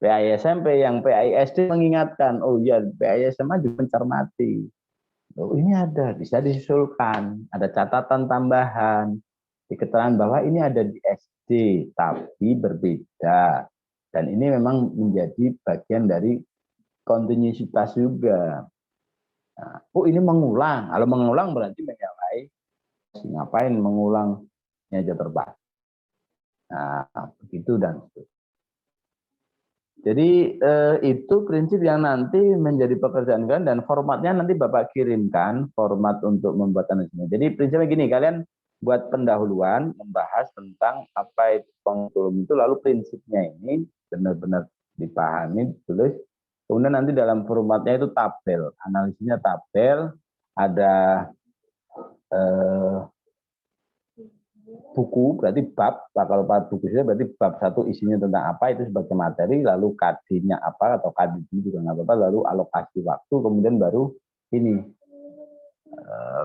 PAI SMP, yang PAI SD mengingatkan, oh iya PAI SMA juga mencermati. Oh, ini ada, bisa disusulkan, ada catatan tambahan, di keterangan bahwa ini ada di SD, tapi berbeda. Dan ini memang menjadi bagian dari kontinuitas juga. Nah, oh ini mengulang, kalau mengulang berarti menyalahi, ngapain mengulangnya aja terbatas. Nah, begitu dan itu. Jadi itu prinsip yang nanti menjadi pekerjaan kalian dan formatnya nanti Bapak kirimkan format untuk membuat analisisnya. Jadi prinsipnya gini, kalian buat pendahuluan membahas tentang apa itu pengkulum itu, lalu prinsipnya ini benar-benar dipahami, tulis. Kemudian nanti dalam formatnya itu tabel, analisisnya tabel, ada buku, berarti bab, kalau buku itu berarti bab 1 isinya tentang apa itu sebagai materi, lalu KD-nya apa atau KD juga nggak apa-apa, lalu alokasi waktu, kemudian baru ini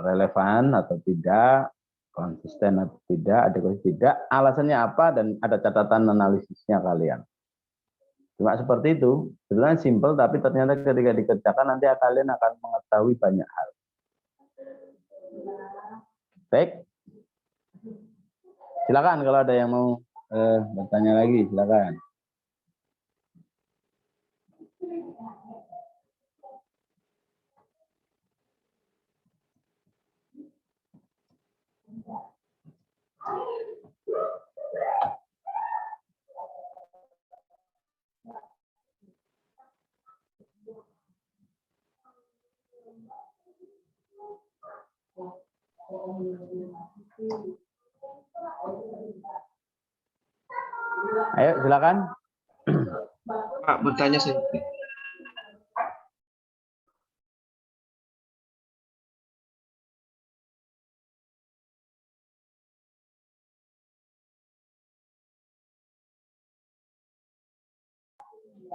relevan atau tidak, konsisten atau tidak, adekusi tidak, alasannya apa, dan ada catatan analisisnya kalian. Cuma seperti itu, sebenarnya simpel, tapi ternyata ketika dikerjakan nanti kalian akan mengetahui banyak hal. Baik. Silakan kalau ada yang mau bertanya lagi, silakan. Ayo silakan. Pak, bertanya sedikit.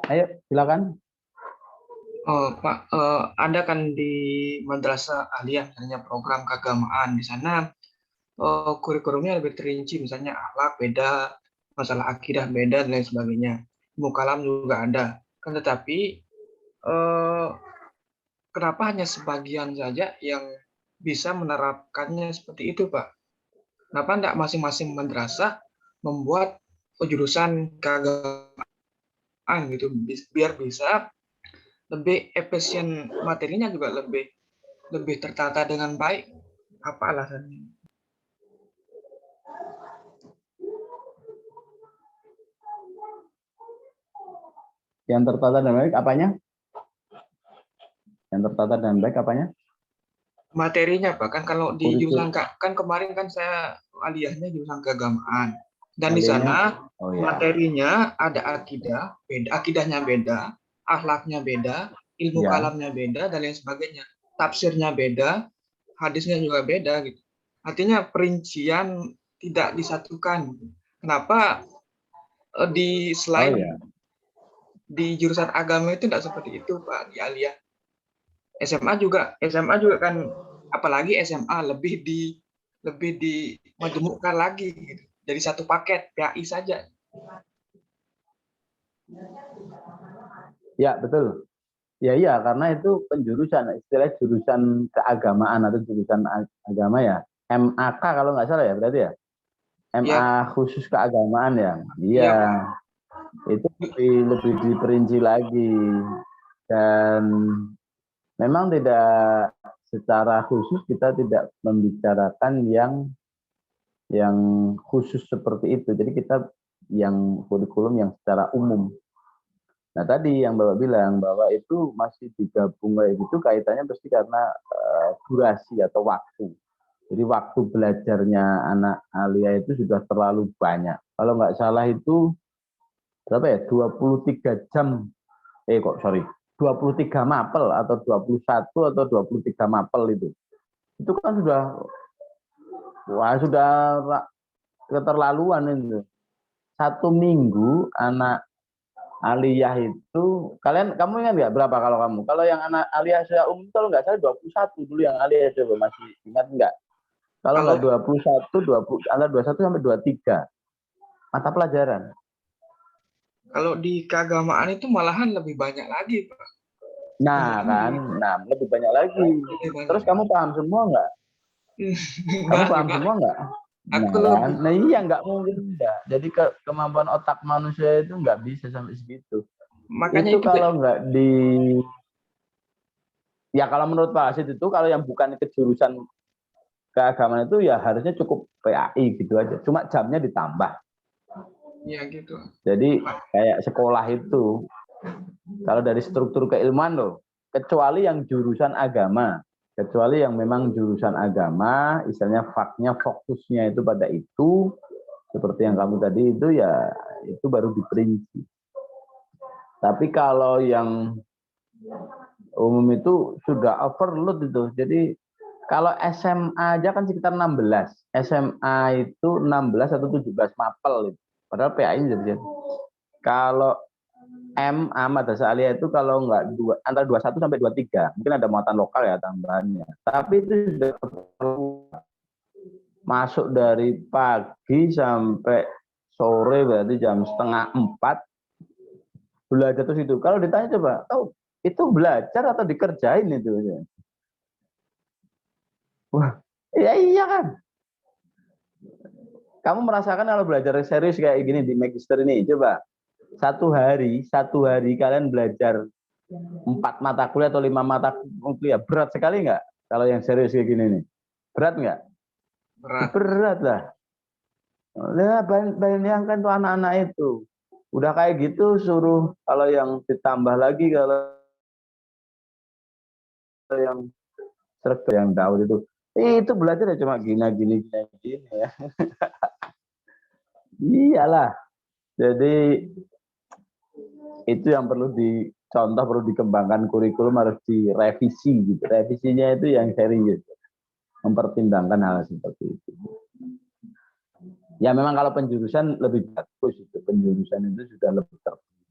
Ayo silakan. Oh, Pak, ada kan di Madrasah Aliyah hanya program keagamaan. Di sana kurikulumnya lebih terinci, misalnya akhlak beda, masalah akidah beda, dan lain sebagainya. Ilmu kalam juga ada. Kan tetapi kenapa hanya sebagian saja yang bisa menerapkannya seperti itu, Pak? Kenapa tidak masing-masing madrasah membuat jurusan keagamaan gitu, biar bisa lebih efisien, materinya juga lebih tertata dengan baik? Apa alasannya? Yang tertata dan baik apanya? Yang tertata dan baik apanya? Materinya, Pak. Kan kalau di Kurikulum. jurusan, kan kemarin kan saya aliyahnya jurusan keagamaan. Dan di Aliyahnya, sana oh ya. materinya ada akidah, beda, akidahnya beda, akhlaknya beda, ilmu Ya. kalamnya beda, dan lain sebagainya. Tafsirnya beda, hadisnya juga beda gitu. Artinya perincian tidak disatukan. Kenapa di Oh selain ya. di jurusan agama itu tidak seperti itu, Pak, di aliyah? SMA juga kan, apalagi SMA lebih dimajemukkan lagi gitu. Jadi satu paket PAI saja. Ya, betul. Ya iya, karena itu penjurusan, istilah jurusan keagamaan atau jurusan agama ya. MAK kalau nggak salah ya, berarti ya. Ya, MA khusus keagamaan ya. Iya, ya, Pak. itu lebih diperinci lagi. Dan memang tidak secara khusus kita tidak membicarakan yang khusus seperti itu. Jadi kita yang kurikulum yang secara umum. Nah tadi yang Bapak bilang bahwa itu masih digabung kayak gitu kaitannya pasti karena durasi atau waktu. Jadi waktu belajarnya anak Alia itu sudah terlalu banyak. Kalau nggak salah itu berapa ya? 23 jam. 23 mapel atau 21 atau 23 mapel itu. Itu kan sudah keterlaluan itu. 1 minggu anak aliyah itu, kamu ingat nggak berapa kalau kamu? Kalau yang anak aliyah saya kalau nggak salah 21 dulu yang aliyah, coba masih ingat nggak? Kalau Kalau nggak 21, 20, antara 21 sampai 23 mata pelajaran. kalau di keagamaan itu malahan lebih banyak lagi, Pak. Nah kan, lebih banyak lagi. Lebih banyak Terus kamu paham semua nggak? Kamu enggak sih, paham Pak. semua nggak? Nah Aku kan, lebih nah iya nggak mungkin enggak. Jadi kemampuan otak manusia itu nggak bisa sampai segitu. makanya Itu itu kalau nggak ya kalau menurut Pak Asid itu kalau yang bukan kejurusan keagamaan itu ya harusnya cukup PAI gitu aja. Cuma jamnya ditambah. ya gitu. Jadi kayak sekolah itu kalau dari struktur keilmuan loh, kecuali yang jurusan agama, kecuali yang memang jurusan agama, istilahnya faknya fokusnya itu pada itu, seperti yang kamu tadi itu ya itu baru diperinci. Tapi kalau yang umum itu sudah overload itu. Jadi kalau SMA aja kan sekitar 16. SMA itu 16 atau 17 mapel itu. Padahal PAI jadi. Kalau MA Madrasah Aliyah itu kalau nggak antara 21 sampai 23. Mungkin ada muatan lokal ya tambahannya. Tapi itu sudah masuk dari pagi sampai sore berarti jam setengah 4 belajar terus itu. Kalau ditanya coba, tahu itu belajar atau dikerjain itu? Wah, ya iya kan. Kamu merasakan kalau belajar serius kayak gini di magister ini, coba satu hari kalian belajar 4 mata kuliah atau 5 mata kuliah, berat sekali nggak? Kalau yang serius kayak gini nih, berat nggak? Berat. Berat lah. Nah, bayangkan tuh anak-anak itu, udah kayak gitu suruh kalau yang ditambah lagi kalau yang serba yang Daud itu belajar ya cuma gini ya. Iyalah. Jadi itu yang perlu dicontoh, perlu dikembangkan kurikulum harus direvisi gitu. Revisinya itu yang serius, mempertimbangkan hal seperti itu. Ya memang kalau penjurusan lebih bagus itu, penjurusan itu sudah lebih terbuka.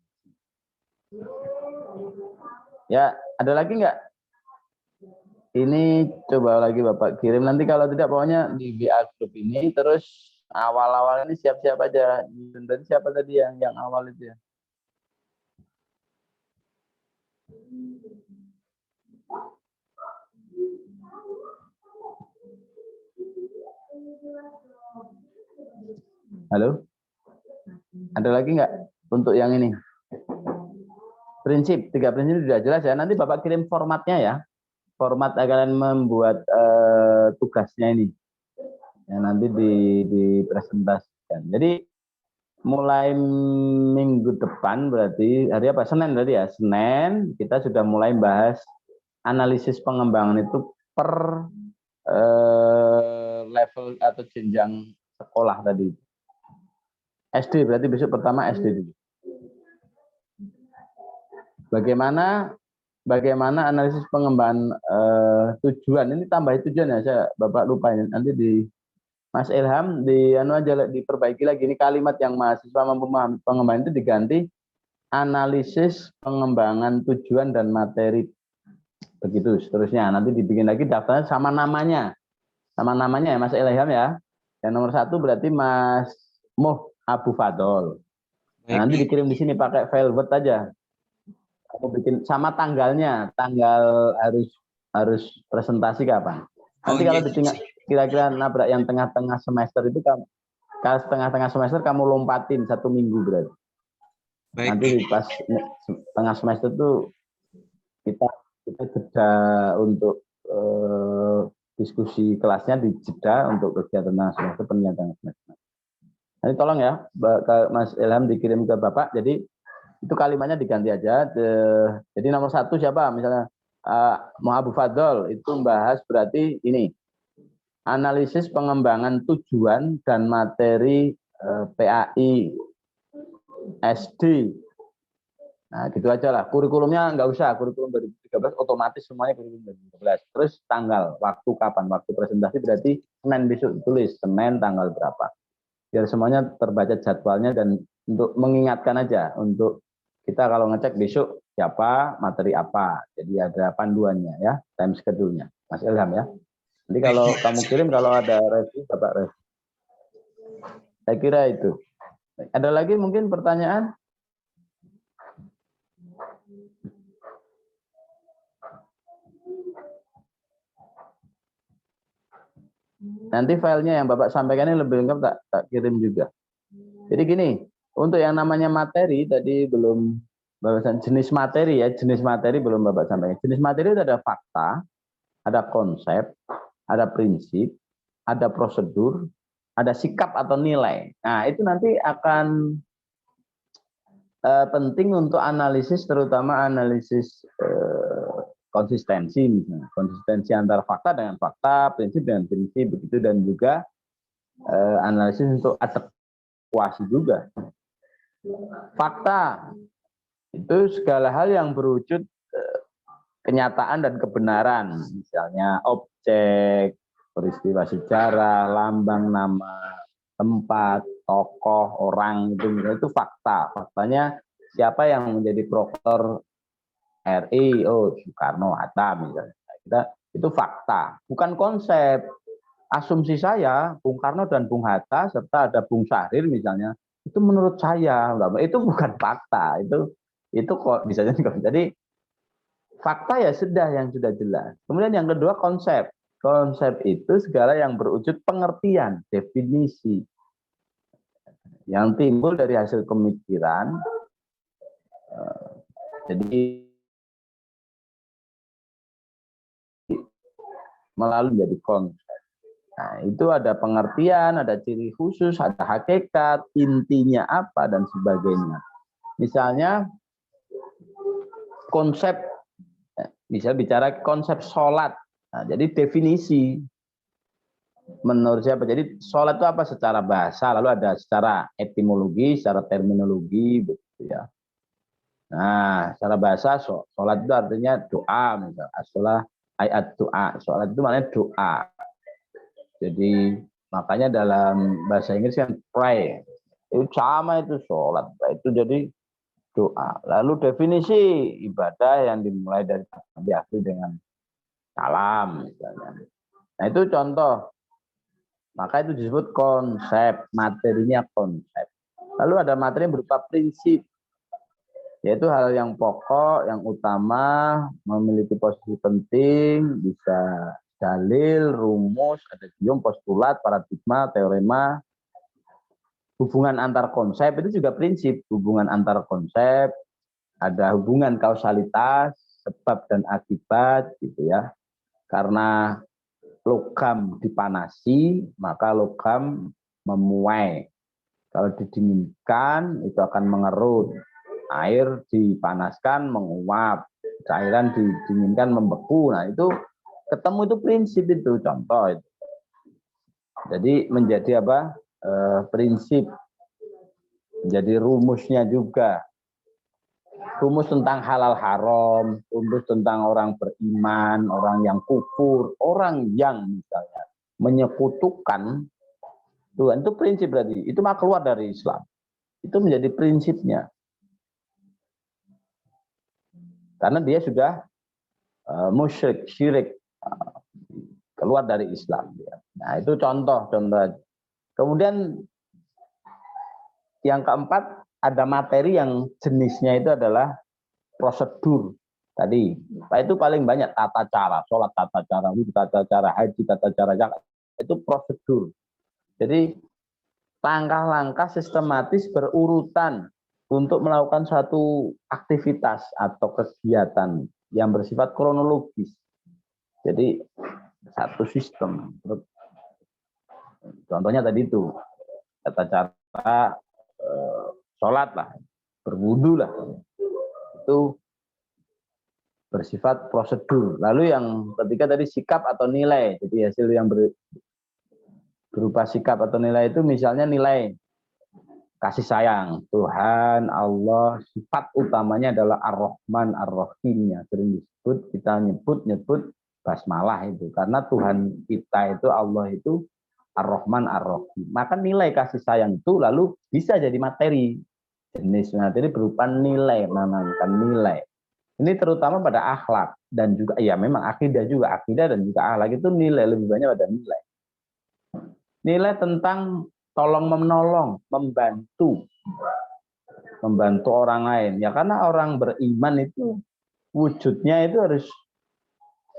Ya ada lagi nggak? Ini coba lagi Bapak kirim nanti kalau tidak pokoknya di WA grup ini terus awal-awal ini siap-siap aja. Dan siapa tadi yang awal itu ya? Halo? Ada lagi nggak untuk yang ini? Prinsip, 3 prinsip sudah jelas ya. Nanti Bapak kirim formatnya ya. Format kalian membuat tugasnya ini. Ya, nanti dipresentasikan. Jadi mulai minggu depan berarti hari apa? Senin tadi ya. Senin kita sudah mulai bahas analisis pengembangan itu per level atau jenjang sekolah tadi. SD berarti besok pertama SD dulu. Bagaimana analisis pengembangan tujuan ini tambah tujuan ya saya Bapak lupa ini. Nanti di Mas Ilham di aja diperbaiki lagi ini kalimat yang mahasiswa mampu memahami pengembangan itu diganti analisis pengembangan tujuan dan materi begitu seterusnya. Nanti dibikin lagi daftarnya sama namanya ya Mas Ilham ya. Yang nomor 1 berarti Mas Muh Abu Fadol. Nah, nanti dikirim di sini pakai file Word aja. Aku bikin sama tanggal harus presentasi kapan. Nanti kalau ditinggal kira-kira nabrak yang tengah-tengah semester itu kalau setengah-tengah semester kamu lompatin 1 minggu berarti. Nanti pas tengah semester itu kita jeda untuk diskusi kelasnya di jeda untuk kegiatan tengah semester penilaian tengah semester. Nanti tolong ya, Mas Ilham dikirim ke Bapak. Jadi itu kalimatnya diganti aja. Jadi nomor 1 siapa? Misalnya Abu Fadol itu membahas berarti ini analisis pengembangan tujuan dan materi PAI SD. Nah, gitu aja lah. Kurikulumnya nggak usah, kurikulum 2013 otomatis semuanya kurikulum 2013. Terus tanggal, waktu kapan, waktu presentasi berarti Senin besok tulis, Senin tanggal berapa. Biar semuanya terbaca jadwalnya dan untuk mengingatkan aja, untuk kita kalau ngecek besok siapa, materi apa. Jadi ada panduannya ya, time schedule-nya. Mas Ilham ya. Nanti kalau kamu kirim, kalau ada review, Bapak review. Saya kira itu. Ada lagi mungkin pertanyaan? Nanti filenya yang Bapak sampaikan ini lebih lengkap tak kirim juga. Jadi gini, untuk yang namanya materi tadi belum Bapak jenis materi ya, jenis materi belum Bapak sampaikan. Jenis materi itu ada fakta, ada konsep, ada prinsip, ada prosedur, ada sikap atau nilai. Nah, itu nanti akan penting untuk analisis, terutama analisis konsistensi misalnya, konsistensi antara fakta dengan fakta, prinsip dengan prinsip begitu, dan juga analisis untuk adekuasi juga. Fakta itu segala hal yang berwujud kenyataan dan kebenaran, misalnya objek, peristiwa sejarah, lambang, nama, tempat, tokoh, orang, itu fakta. Faktanya siapa yang menjadi proktor RI, oh Soekarno, Hatta misalnya. Itu fakta, bukan konsep. Asumsi saya, Bung Karno dan Bung Hatta serta ada Bung Syahrir misalnya, itu menurut saya, itu bukan fakta. Itu kok bisa jadi fakta ya sudah yang sudah jelas. Kemudian yang kedua konsep. Konsep itu segala yang berwujud pengertian, definisi yang timbul dari hasil pemikiran. Jadi melalui menjadi konsep. Nah, itu ada pengertian, ada ciri khusus, ada hakikat, intinya apa, dan sebagainya. Misalnya, konsep, bisa bicara konsep sholat. Nah, jadi definisi, menurut siapa? Jadi sholat itu apa secara bahasa, lalu ada secara etimologi, secara terminologi, begitu ya. Nah, secara bahasa, sholat itu artinya doa, misalnya. As-sholah ayat doa. Sholat itu maknanya doa. Jadi makanya dalam bahasa Inggris kan pray, itu sama itu sholat, itu jadi doa. Lalu definisi ibadah yang dimulai dari diakhiri dengan salam misalnya. Nah itu contoh. Maka itu disebut konsep, materinya konsep. Lalu ada materi yang berupa prinsip, yaitu hal yang pokok, yang utama, memiliki posisi penting, bisa dalil, rumus, ada idiom, postulat, paradigma, teorema. Hubungan antar konsep itu juga prinsip. Hubungan antar konsep, ada hubungan kausalitas, sebab dan akibat, gitu ya. Karena logam dipanasi, maka logam memuai. Kalau didinginkan, itu akan mengerut. Air dipanaskan, menguap. Cairan didinginkan, membeku. Nah, itu ketemu itu prinsip itu, contoh itu. Jadi menjadi apa? Prinsip. Menjadi rumusnya juga. Rumus tentang halal haram, rumus tentang orang beriman, orang yang kufur, orang yang misalnya menyekutukan Tuhan, itu prinsip berarti. Itu mah keluar dari Islam. Itu menjadi prinsipnya. Karena dia sudah musyrik, syirik, keluar dari Islam. Nah, itu contoh. Kemudian yang keempat, ada materi yang jenisnya itu adalah prosedur. Tadi, itu paling banyak tata cara, sholat tata cara, wudhu tata cara, haji tata cara, zakat. Itu prosedur. Jadi, langkah-langkah sistematis berurutan untuk melakukan satu aktivitas atau kegiatan yang bersifat kronologis. Jadi satu sistem. Contohnya tadi itu tata cara sholat lah, berwudu lah. Itu bersifat prosedur. Lalu yang ketiga tadi sikap atau nilai. Jadi hasil yang berupa sikap atau nilai itu misalnya nilai kasih sayang. Tuhan, Allah, sifat utamanya adalah Ar-Rahman, Ar-Rahim. Ya. Sering disebut, kita nyebut basmalah itu. Karena Tuhan kita itu, Allah itu Ar-Rahman, Ar-Rahim. Maka nilai kasih sayang itu lalu bisa jadi materi. Jenis materi berupa nilai, menanamkan nilai. Ini terutama pada akhlak dan juga ya memang akidah juga, akidah dan juga akhlak itu nilai, lebih banyak pada nilai. Nilai tentang tolong menolong, membantu orang lain. Ya karena orang beriman itu wujudnya itu harus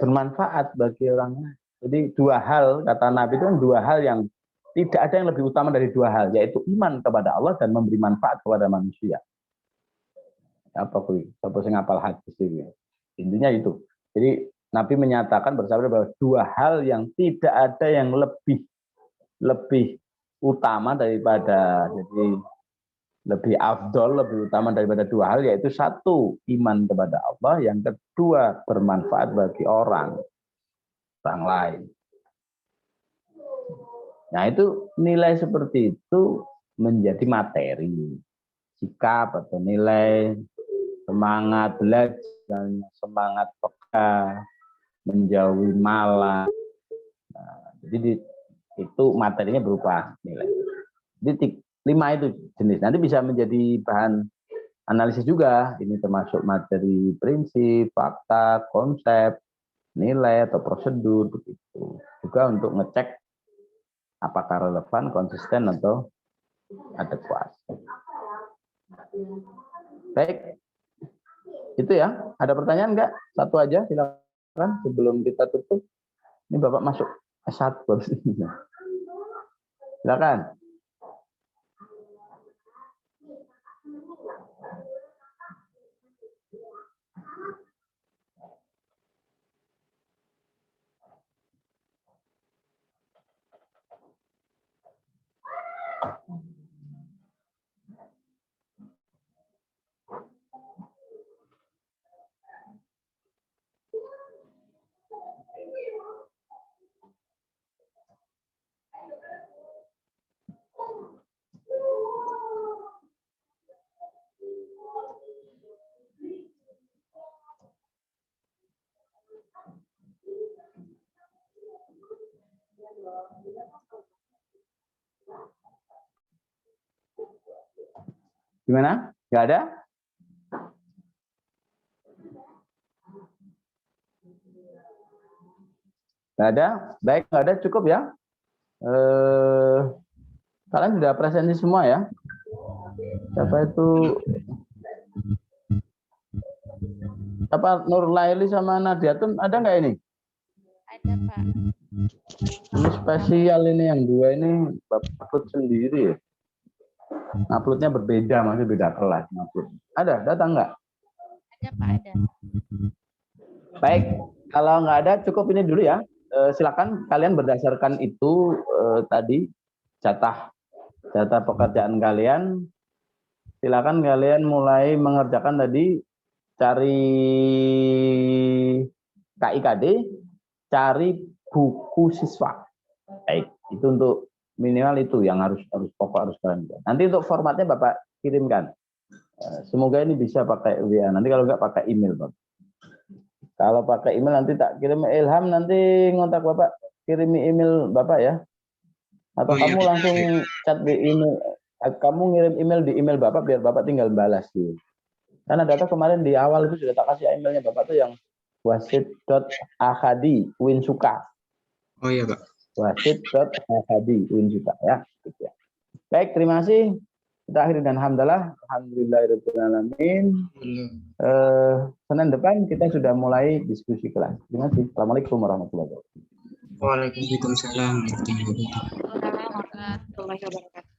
bermanfaat bagi orang lain. Jadi dua hal, kata Nabi itu kan dua hal yang tidak ada yang lebih utama dari dua hal, yaitu iman kepada Allah dan memberi manfaat kepada manusia. Apa kuy? Siapa sing ngapal hadis itu? Intinya itu. Jadi Nabi menyatakan bersabda bahwa dua hal yang tidak ada yang lebih utama daripada, jadi lebih afdol, lebih utama daripada dua hal, yaitu satu iman kepada Allah, yang kedua bermanfaat bagi orang lain. Nah itu nilai seperti itu menjadi materi, sikap atau nilai, semangat belajar, semangat peka, menjauhi malas. Nah, jadi itu materinya berupa nilai. Jadi 5 itu jenis. Nanti bisa menjadi bahan analisis juga. Ini termasuk materi prinsip, fakta, konsep, nilai atau prosedur begitu. Juga untuk ngecek apakah relevan, konsisten atau adekuat. Baik. Itu ya. Ada pertanyaan enggak? Satu aja silakan sebelum kita tutup. Ini Bapak masuk S1 baru. Silakan. Gimana? Nggak ada? Nggak ada? Baik, nggak ada, cukup ya. Kalian sudah presentasi semua ya? Siapa itu? Apa Nur Laili sama Nadiatun ada nggak ini? Ada, Pak. Ini spesial ini yang dua ini Bapak upload sendiri ya? Uploadnya berbeda, masih beda kelas. Ada? Datang nggak? Ada, Pak, ada. Baik, kalau nggak ada cukup ini dulu ya. Silakan kalian berdasarkan itu tadi jatah pekerjaan kalian. Silakan kalian mulai mengerjakan tadi, cari KIKD, cari buku siswa. Baik, itu untuk minimal itu yang harus pokok harus kalian. Nanti untuk formatnya Bapak kirimkan. Semoga ini bisa pakai WA. Nanti kalau nggak pakai email, Bapak. Kalau pakai email nanti tak kirim Ilham, nanti ngontak Bapak, kirimi email Bapak ya. Atau kamu langsung chat di email, kamu ngirim email di email Bapak biar Bapak tinggal balas gitu. Karena data kemarin di awal itu sudah tak kasih emailnya Bapak tuh yang wasid.ahadi winsuka. Oh iya, Pak. Wasid.ahadi winsuka ya. Gitu ya. Baik, terima kasih. Kita akhiri dan alhamdulillahirrahmanirrahim. Senin depan kita sudah mulai diskusi kelas. Terima kasih. Assalamualaikum warahmatullahi wabarakatuh. Waalaikumsalam warahmatullahi wabarakatuh. Waalaikumsalam warahmatullahi wabarakatuh.